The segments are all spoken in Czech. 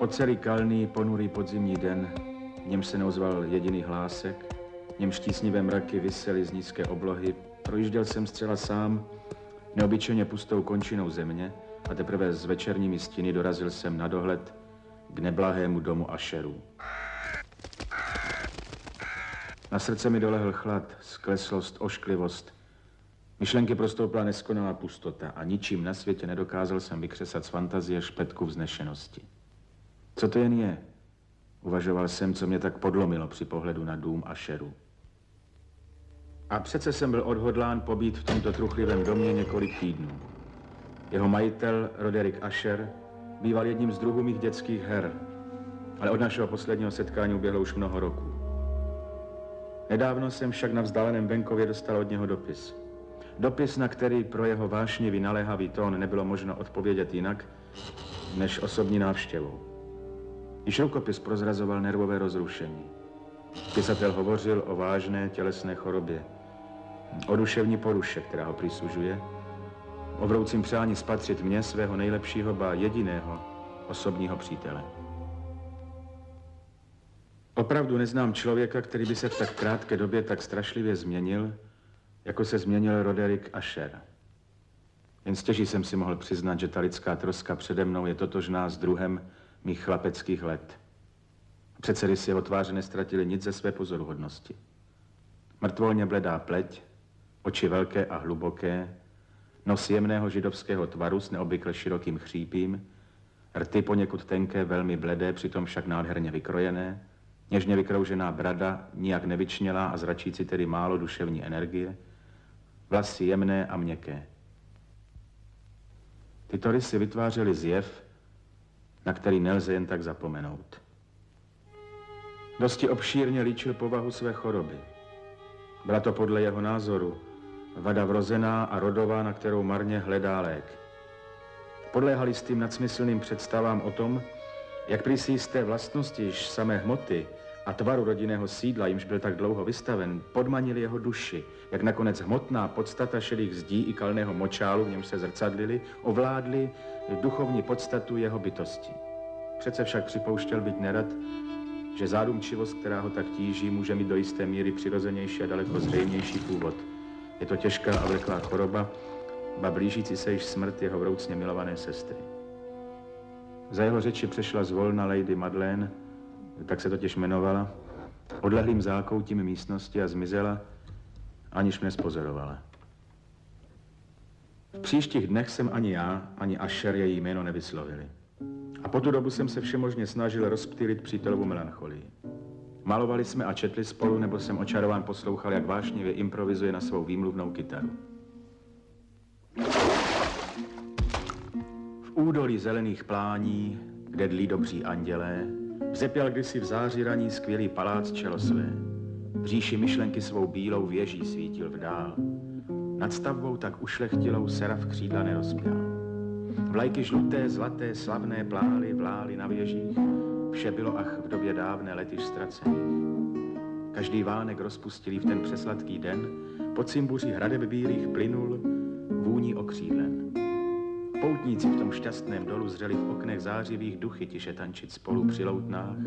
Po celý kalný, ponurý podzimní den, v němž se neozval jediný hlásek, v němž tísnivé mraky visely z nízké oblohy, projížděl jsem zcela sám, neobyčejně pustou končinou země a teprve s večerními stíny dorazil jsem na dohled k neblahému domu Asherů. Na srdce mi dolehl chlad, skleslost, ošklivost. Myšlenky prostoupila neskonalá pustota a ničím na světě nedokázal jsem vykřesat z fantazie špetku vznešenosti. Co to jen je? Uvažoval jsem, co mě tak podlomilo při pohledu na dům Asherů. A přece jsem byl odhodlán pobít v tomto truchlivém domě několik týdnů. Jeho majitel, Roderick Asher, býval jedním z druhů mých dětských her, ale od našeho posledního setkání uběhlo už mnoho roků. Nedávno jsem však na vzdáleném venkově dostal od něho dopis. Dopis, na který pro jeho vášnivý naléhavý tón nebylo možno odpovědět jinak, než osobní návštěvou. Již rukopis prozrazoval nervové rozrušení. Pisatel hovořil o vážné tělesné chorobě, o duševní poruše, která ho přisužuje, o vroucím přání spatřit mě, svého nejlepšího, ba jediného osobního přítele. Opravdu neznám člověka, který by se v tak krátké době tak strašlivě změnil, jako se změnil Roderick Asher. Jen stěží jsem si mohl přiznat, že ta lidská troska přede mnou je totožná s druhem mých chlapeckých let. Přece rysy jeho tváře nestratili nic ze své pozoruhodnosti. Mrtvolně bledá pleť, oči velké a hluboké, nos jemného židovského tvaru s neobvykle širokým chřípím, rty poněkud tenké, velmi bledé, přitom však nádherně vykrojené, něžně vykroužená brada, nijak nevyčnělá a zračící tedy málo duševní energie, vlasy jemné a měkké. Tyto rysy vytvářely zjev, na který nelze jen tak zapomenout. Dosti obšírně líčil povahu své choroby. Byla to podle jeho názoru vada vrozená a rodová, na kterou marně hledá lék. Podléhal jistým nadsmyslným představám o tom, jak prý si jisté vlastnosti již samé hmoty a tvaru rodinného sídla, jimž byl tak dlouho vystaven, podmanili jeho duši, jak nakonec hmotná podstata šedých zdí i kalného močálu, v němž se zrcadlili, ovládli duchovní podstatu jeho bytosti. Přece však připouštěl být nerad, že zádumčivost, která ho tak tíží, může mít do jisté míry přirozenější a daleko zřejmější původ. Je to těžká a vleklá choroba, ba blížící se již smrt jeho vroucně milované sestry. Za jeho řeči přešla zvolna Lady Madeleine, tak se totiž jmenovala, odlehlým zákoutím místnosti a zmizela, aniž mne spozorovala. V příštích dnech jsem ani já, ani Asher její jméno nevyslovili. A po tu dobu jsem se všemožně snažil rozptýlit přítelovu melancholii. Malovali jsme a četli spolu, nebo jsem očarován poslouchal, jak vášnivě improvizuje na svou výmluvnou kytaru. V údolí zelených plání, kde dlí dobří andělé, vzepěl kdysi v září raní skvělý palác čelo své. V říši myšlenky svou bílou věží svítil vdál. Nad stavbou tak ušlechtilou seraf křídla nerozpěl. Vlajky žluté, zlaté, slavné plály vlály na věžích, vše bylo ach v době dávné letiš ztracených. Každý vánek rozpustilý v ten přesladký den, pod cimbuří hradeb bílých plynul, vůní okřídlen. Poutníci v tom šťastném dolu zřeli v oknech zářivých duchy tiše tančit spolu při loutnách,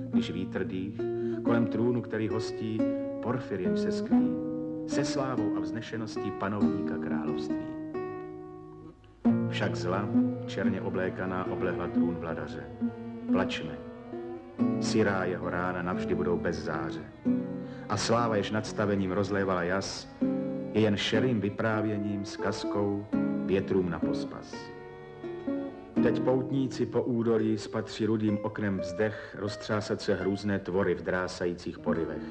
když vítr dých, kolem trůnu, který hostí, porfiriem se sklí, se slávou a vznešeností panovníka království. Však zla, černě oblékaná, oblehla trůn vladaře. Plačme. Sirá jeho rána navždy budou bez záře. A sláva, jež nadstavením rozlévala jas, je jen šerým vyprávěním, zkazkou, větrům na pospas. Teď poutníci po údolí spatří rudým oknem vzdech roztřásat se hrůzné tvory v drásajících porivech.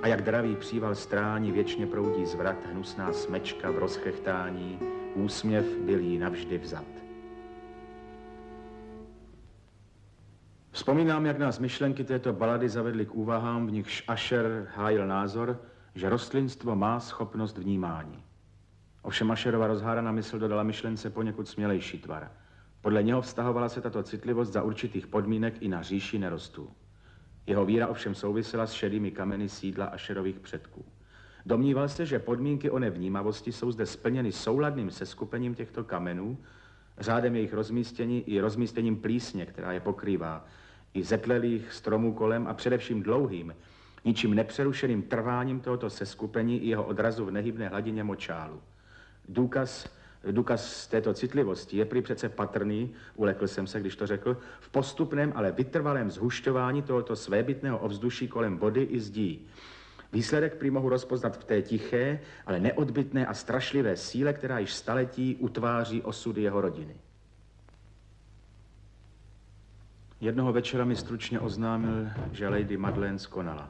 A jak dravý příval strání věčně proudí zvrat, hnusná smečka v rozchechtání, úsměv byl jí navždy vzat. Vzpomínám, jak nás myšlenky této balady zavedly k úvahám, v nichž Asher hájil názor, že rostlinstvo má schopnost vnímání. Ovšem Asherova rozhádaná mysl dodala myšlence poněkud smělejší tvar. Podle něho vztahovala se tato citlivost za určitých podmínek i na říši nerostů. Jeho víra ovšem souvisela s šedými kameny sídla Asherových předků. Domníval se, že podmínky oné vnímavosti jsou zde splněny souladným seskupením těchto kamenů řádem jejich rozmístění i rozmístěním plísně, která je pokrývá, i zetlelých stromů kolem a především dlouhým, ničím nepřerušeným trváním tohoto seskupení i jeho odrazu v nehybné hladině močálu. Důkaz této citlivosti je prý přece patrný, ulekl jsem se, když to řekl, v postupném, ale vytrvalém zhušťování tohoto svébytného ovzduší kolem vody i zdí. Výsledek prý mohu rozpoznat v té tiché, ale neodbytné a strašlivé síle, která již staletí utváří osudy jeho rodiny. Jednoho večera mi stručně oznámil, že Lady Madeleine skonala.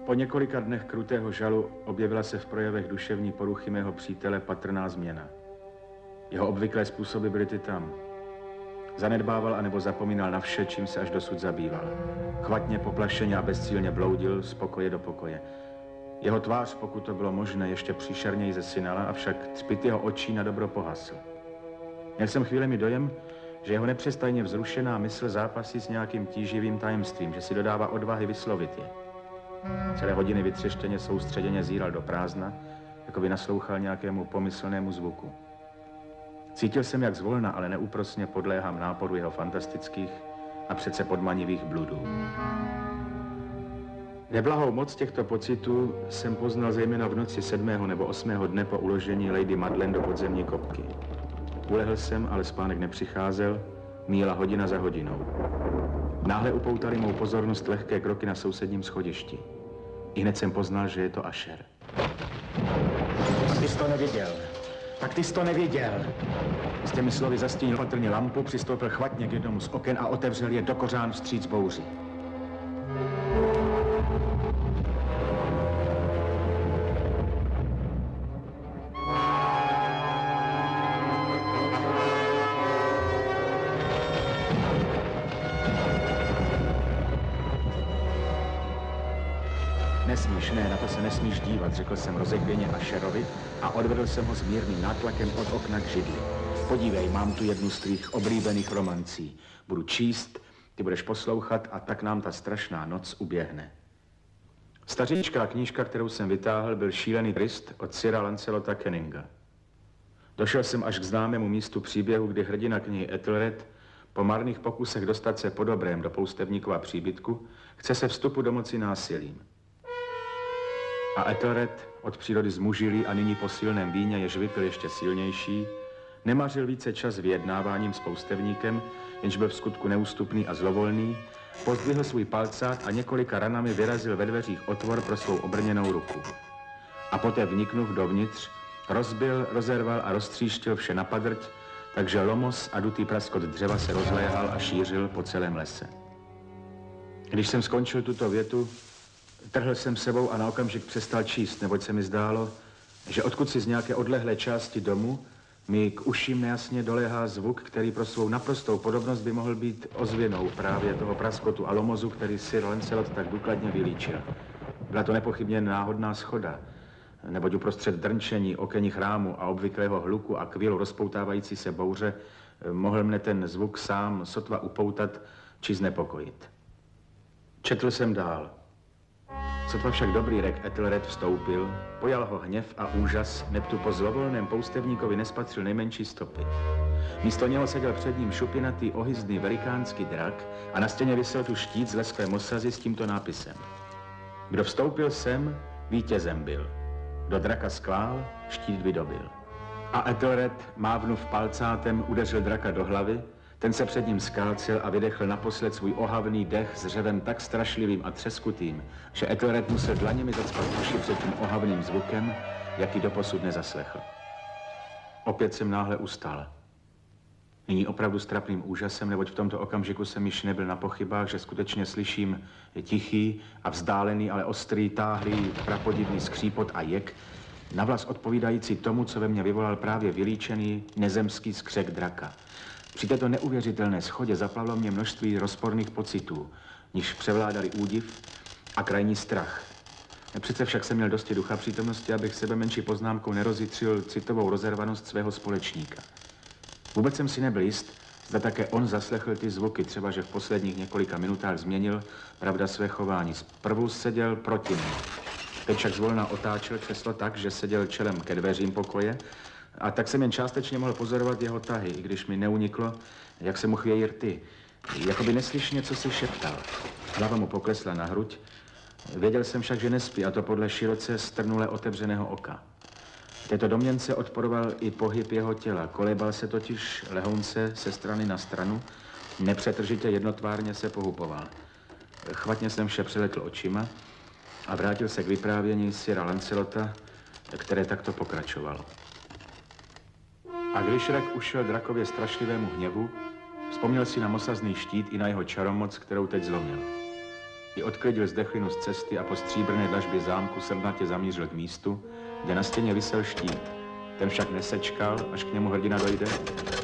Po několika dnech krutého žalu objevila se v projevech duševní poruchy mého přítele patrná změna. Jeho obvyklé způsoby byly ty tam. Zanedbával anebo zapomínal na vše, čím se až dosud zabýval. Chvatně, poplašeně a bezcílně bloudil z pokoje do pokoje. Jeho tvář, pokud to bylo možné, ještě příšerněji zesinala, avšak cpyt jeho očí na dobro pohasl. Měl jsem chvílemi dojem, že jeho nepřestajně vzrušená mysl zápasí s nějakým tíživým tajemstvím, že si dodává odvahy vyslovit je. Celé hodiny vytřeštěně soustředěně zíral do prázdna, jako by naslouchal nějakému pomyslnému zvuku. Cítil jsem, jak zvolna, ale neúprosně podléhám náporu jeho fantastických a přece podmanivých bludů. Neblahou moc těchto pocitů jsem poznal zejména v noci 7. nebo 8. dne po uložení Lady Madeleine do podzemní kopky. Ulehl jsem, ale spánek nepřicházel, míjela hodina za hodinou. Náhle upoutali mou pozornost lehké kroky na sousedním schodišti. Ihned jsem poznal, že je to Asher. Tak ty jsi to neviděl. Tak ty jsi to neviděl. S těmi slovy zastínil patrně lampu, přistoupil chvatně k jednomu z oken a otevřel je do kořán vstříc bouři. Nesmíš, ne, na to se nesmíš dívat, řekl jsem rozekvěně Asherovi a odvedl jsem ho s mírným nátlakem od okna k židli. Podívej, mám tu jednu z tvých oblíbených romancí. Budu číst, ty budeš poslouchat a tak nám ta strašná noc uběhne. Staříčká knížka, kterou jsem vytáhl, byl Šílený trist od Sira Lancelota Kenninga. Došel jsem až k známému místu příběhu, kdy hrdina knihy Ethelred po marných pokusech dostat se po dobrém do poustevníkova příbytku chce se vstupu domoci násilím. A Ethelred, od přírody zmužilý a nyní po silném víně, jež vypil ještě silnější, nemařil více čas vyjednáváním s poustevníkem, jenž byl v skutku neústupný a zlovolný, pozdvihl svůj palcát a několika ranami vyrazil ve dveřích otvor pro svou obrněnou ruku. A poté vniknuv dovnitř, rozbil, rozerval a roztříštil vše na padrť, takže lomos a dutý praskot dřeva se rozléhal a šířil po celém lese. Když jsem skončil tuto větu, trhl jsem sebou a na okamžik přestal číst, neboť se mi zdálo, že odkud si z nějaké odlehlé části domu mi k uším nejasně doléhá zvuk, který pro svou naprostou podobnost by mohl být ozvěnou právě toho praskotu a lomozu, který Sir Lancelot tak důkladně vylíčil. Byla to nepochybně náhodná schoda, neboť uprostřed drnčení, okení chrámu a obvyklého hluku a kvilu rozpoutávající se bouře mohl mne ten zvuk sám sotva upoutat či znepokojit. Četl jsem dál. Sotva však dobrý rek Ethelred vstoupil, pojal ho hněv a úžas, neb tu po zlovolném poustevníkovi nespatřil nejmenší stopy. Místo něho seděl před ním šupinatý, ohyzdný velikánský drak a na stěně visel tu štít z lesklé mosazy s tímto nápisem. Kdo vstoupil sem, vítězem byl. Kdo draka sklál, štít vydobil. A Ethelred, mávnuv palcátem, udeřil draka do hlavy, Ten se před ním skálcel a vydechl naposled svůj ohavný dech s řevem tak strašlivým a třeskutým, že Ethelred musel dlaněmi zacpat uši před tím ohavným zvukem, jaký doposud nezaslechl. Opět jsem náhle ustal. Nyní opravdu s trapným úžasem, neboť v tomto okamžiku jsem již nebyl na pochybách, že skutečně slyším tichý a vzdálený, ale ostrý, táhlý, prapodivný skřípot a jek, navlas odpovídající tomu, co ve mně vyvolal právě vylíčený nezemský skřek draka. Při této neuvěřitelné shodě zaplavilo mě množství rozporných pocitů, níž převládali údiv a krajní strach. Přece však jsem měl dosti ducha přítomnosti, abych sebe menší poznámkou nerozjitřil citovou rozervanost svého společníka. Vůbec jsem si nebyl jist, zda také on zaslechl ty zvuky, třeba že v posledních několika minutách změnil, pravda, své chování. Zprvu seděl proti mně. Teď však zvolna otáčel křeslo tak, že seděl čelem ke dveřím pokoje, a tak jsem jen částečně mohl pozorovat jeho tahy, i když mi neuniklo, jak se mu chvějí rty. Jakoby neslyšně, co si šeptal. Hlava mu poklesla na hruď. Věděl jsem však, že nespí, a to podle široce strnule otevřeného oka. Této domněnce odporoval i pohyb jeho těla. Kolébal se totiž lehounce se strany na stranu, nepřetržitě jednotvárně se pohupoval. Chvatně jsem vše přeletl očima a vrátil se k vyprávění Sira Lancelota, které takto pokračovalo. A když Rak ušel drakově strašlivému hněvu, vzpomněl si na mosazný štít i na jeho čaromoc, kterou teď zlomil. I odklidil zdechlinu z cesty a po stříbrné dlažbě zámku srdnatě zamířil k místu, kde na stěně visel štít. Ten však nesečkal, až k němu hrdina dojde,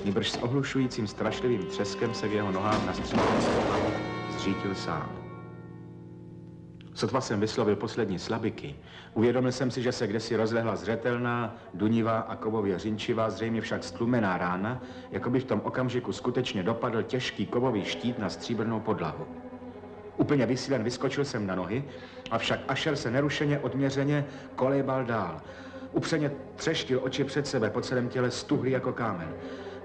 nýbrž s ohlušujícím strašlivým třeskem se k jeho nohám na stříbrnou zřítil sám. Sotva jsem vyslovil poslední slabiky, uvědomil jsem si, že se kdesi rozlehla zřetelná, dunivá a kovově řinčivá, zřejmě však stlumená rána, jako by v tom okamžiku skutečně dopadl těžký kovový štít na stříbrnou podlahu. Úplně vysílen vyskočil jsem na nohy, avšak Ašer se nerušeně, odměřeně kolébal dál. Upřeně třeštil oči před sebe, po celém těle stuhlý jako kámen.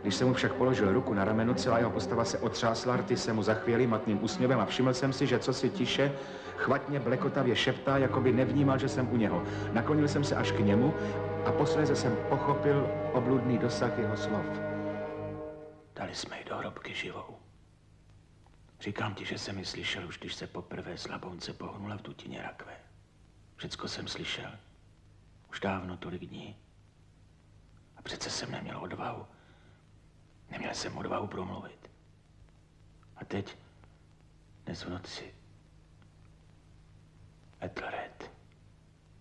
Když jsem mu však položil ruku na rameno, celá jeho postava se otřásla, rty se mu zachvěly matným úsměvem a všiml jsem si, že cosi tiše, chvatně, blekotavě šeptá, jako by nevnímal, že jsem u něho. Naklonil jsem se až k němu a posléze jsem pochopil obludný dosah jeho slov. Dali jsme ji do hrobky živou. Říkám ti, že jsem ji slyšel už, když se poprvé slabounce pohnula v dutině rakve. Všecko jsem slyšel. Už dávno, tolik dní. A přece jsem neměl odvahu. Neměl jsem odvahu promluvit. A teď, dnes v noci, Ethelred,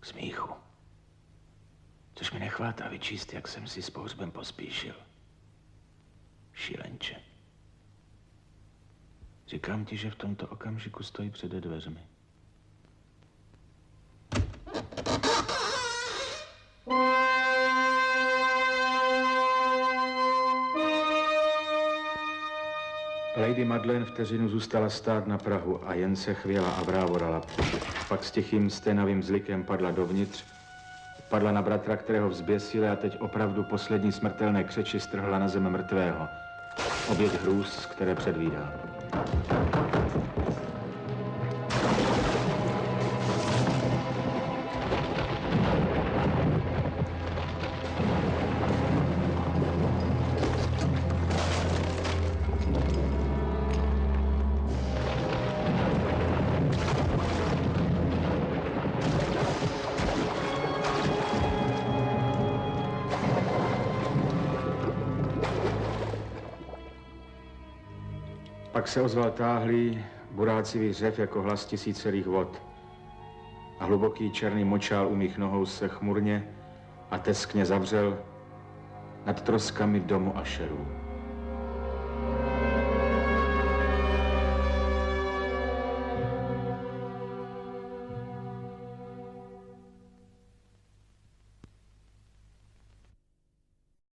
k smíchu. Což mi nechvátá vyčíst, jak jsem si s pohřbem pospíšil. Šílenče. Říkám ti, že v tomto okamžiku stojí před dveřmi. Lady Madeleine vteřinu zůstala stát na prahu a jen se chvěla a vrávorala. Pak s tichým sténavým zlikem padla dovnitř, padla na bratra, kterého vzběsile a teď opravdu poslední smrtelné křeči strhla na zem mrtvého. Oběť hrůz, které předvídal. Pak se ozval táhlý, burácivý řev jako hlas tisícerých vod. A hluboký černý močál u mých nohou se chmurně a teskně zavřel nad troskami domu Ašerů.